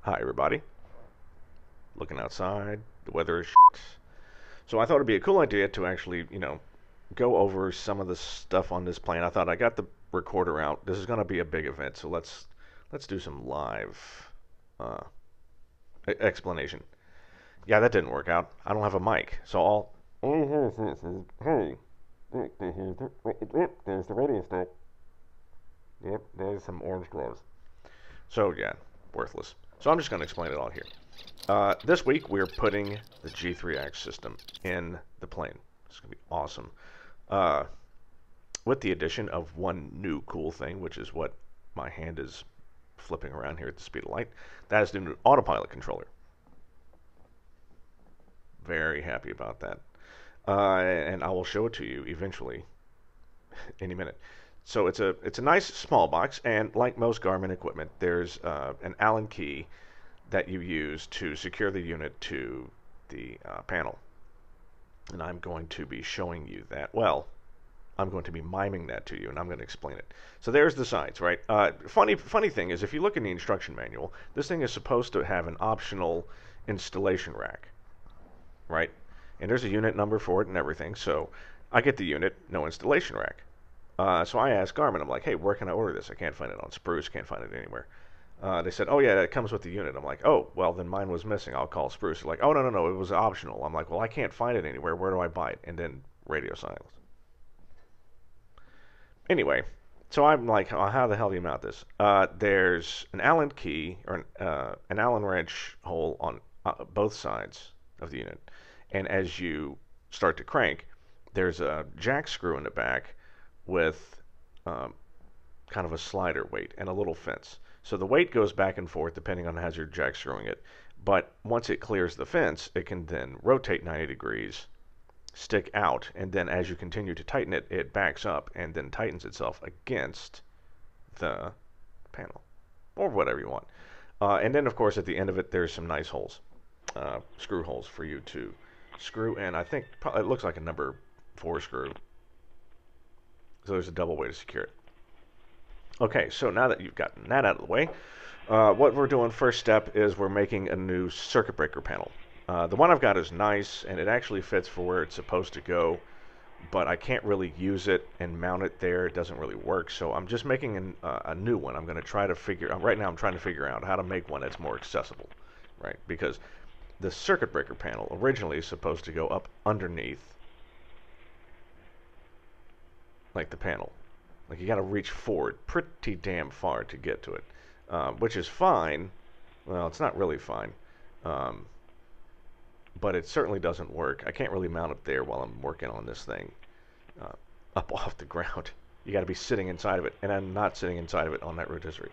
Hi, everybody. Looking outside. The weather is shit. So I thought it'd be a cool idea to actually, go over some of the stuff on this plane. I thought I got the recorder out. This is going to be a big event, so let's do some live uh, explanation. Yeah, that didn't work out. I don't have a mic, so I'll. Hey, there's the radio stick. Yep, there's some orange gloves. So yeah, worthless. So I'm just going to explain it all here. This week we're putting the G3X system in the plane. It's going to be awesome. Uh, with the addition of one new cool thing, which is what my hand is flipping around here at the speed of light. That is the new autopilot controller. Very happy about that. And I will show it to you eventually, any minute. So it's a nice small box, and like most Garmin equipment, there's an Allen key that you use to secure the unit to the panel. And I'm going to be showing you that. Well, I'm going to be miming that to you, and I'm going to explain it. So there's the sides, right? Funny thing is, if you look in the instruction manual, this thing is supposed to have an optional installation rack, right? And there's a unit number for it and everything. So I get the unit, no installation rack. So I asked Garmin, I'm like, hey, where can I order this? I can't find it on Spruce, can't find it anywhere. They said, oh yeah, it comes with the unit. I'm like, oh, well then mine was missing. I'll call Spruce. They're like, oh no, it was optional. I'm like, well I can't find it anywhere. Where do I buy it? And then radio silence. Anyway, so I'm like, oh, how the hell do you mount this? There's an Allen key or an Allen wrench hole on both sides of the unit, and as you start to crank, there's a jack screw in the back with um, kind of a slider weight and a little fence. So the weight goes back and forth depending on how you're jack screwing it. But once it clears the fence, it can then rotate 90 degrees, stick out, and then as you continue to tighten it, it backs up and then tightens itself against the panel or whatever you want. And then, of course, at the end of it, there's some nice holes, screw holes for you to screw in. I think it looks like a number 4 screw. So there's a double way to secure it. Okay, so now that you've gotten that out of the way, what we're doing first step is we're making a new circuit breaker panel. The one I've got is nice, and it actually fits for where it's supposed to go, but I can't really use it and mount it there. It doesn't really work, so I'm just making a new one. I'm going to try to right now I'm trying to figure out how to make one that's more accessible, right? Because the circuit breaker panel originally is supposed to go up underneath, like the panel. Like you got to reach forward pretty damn far to get to it, which is fine. Well, it's not really fine, um, but it certainly doesn't work. I can't really mount it there while I'm working on this thing uh, up off the ground. You got to be sitting inside of it, and I'm not sitting inside of it on that rotisserie.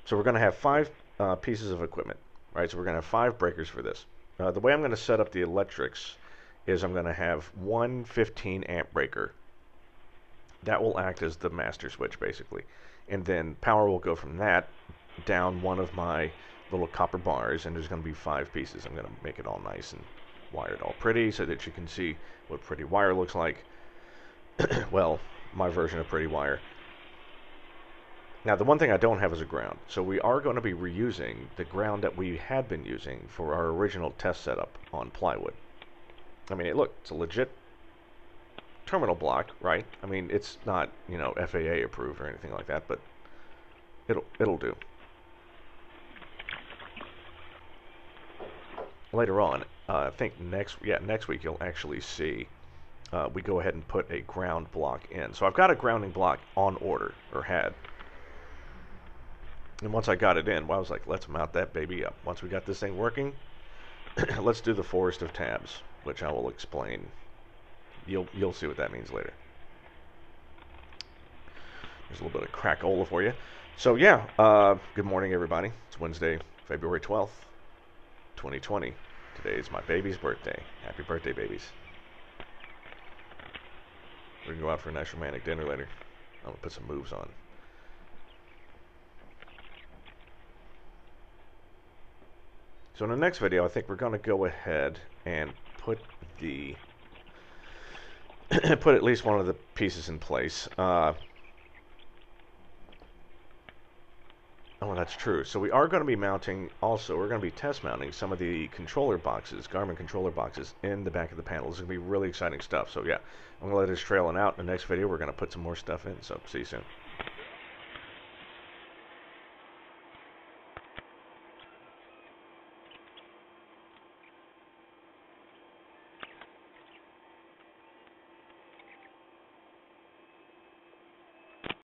So we're going to have 5 pieces of equipment, right? So we're going to have 5 breakers for this. The way I'm going to set up the electrics is I'm going to have one 15 amp breaker. That will act as the master switch basically. And then power will go from that down one of my little copper bars, and there's going to be 5 pieces. I'm going to make it all nice and wired all pretty so that you can see what pretty wire looks like. Well, my version of pretty wire. Now the one thing I don't have is a ground. So we are going to be reusing the ground that we had been using for our original test setup on plywood. I mean, look, it's a legit terminal block, right? I mean, it's not, FAA approved or anything like that, but it'll do. Later on, I think next week you'll actually see we go ahead and put a ground block in. So I've got a grounding block on order, or had. And once I got it in, well, I was like, let's mount that baby up. Once we got this thing working, let's do the forest of tabs, which I will explain. You'll see what that means later. There's a little bit of crack-ola for you. So yeah, good morning everybody. It's Wednesday, February 12th, 2020. Today is my baby's birthday. Happy birthday, babies. We're gonna go out for a nice romantic dinner later. I'm gonna put some moves on. So in the next video, I think we're gonna go ahead and put the put at least one of the pieces in place. Oh, that's true. So we are going to be mounting, also, we're going to be test mounting some of the controller boxes, Garmin controller boxes, in the back of the panel. This is going to be really exciting stuff. So yeah, I'm going to let this trailing out. In the next video, we're going to put some more stuff in. So see you soon.